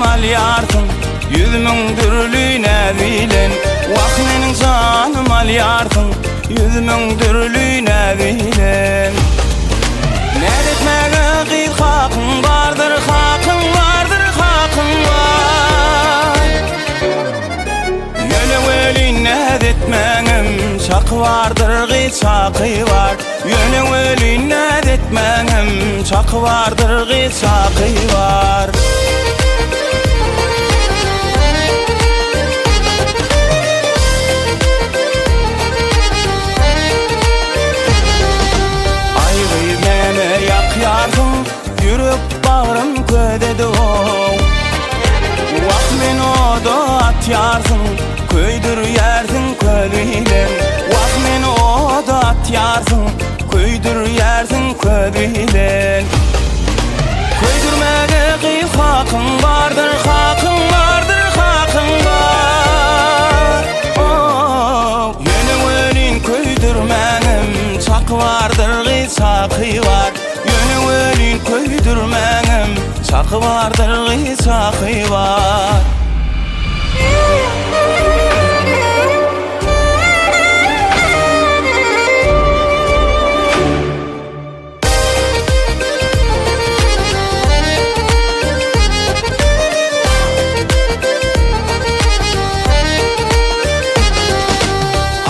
alyarsın, 100 000 türlüne bilen. Vah menin canım alyarsın, 100 000 türlüne bilen. Nädetmäge gyl hakyn bardyr, hakyn bardyr, hakyn bar. Ýöne welin nädetmäňem çak bardyr, gyl çaky bar. Ýöne welin nädetmäňem çak bardyr, gyl çaky bar. Yürüp bağrım ködedi o. Vah men oda atyarsın, köydür yersin ködüyle. Vah men oda atyarsın, köydür yersin ködüyle. Köydürmäge gyl hakyn bardyr, hakyn bardyr, hakyn bar. Ýöne welin köydürmäňem çak bardyr, gyl çaky bar. Ýöne welin köydürmäňem çaky bardyr, gyl çaky bar.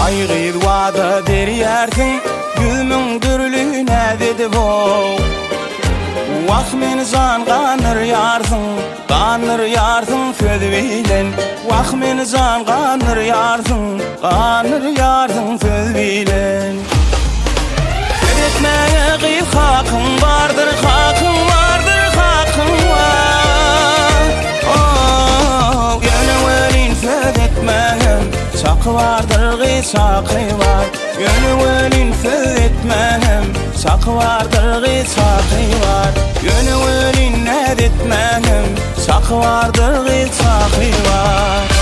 Aýgyl wada berýärsiň, 100 000 türlüne dedi bo. Vah meni can ganyryarsın, ganyryarsın söz bilen. Vah meni can ganyryarsın, ganyryarsın söz bilen. Etmäge gyl hakyn bardyr, hakyn bardyr, hakyn bar. Ýöne welin söz etmäňem çak bardyr, gyl çaky bar. Ýöne welin söz etmäňem çak bardyr, gyl çaky bar. Ýöne welin nädetmäňem çak bardyr, gyl çaky bar.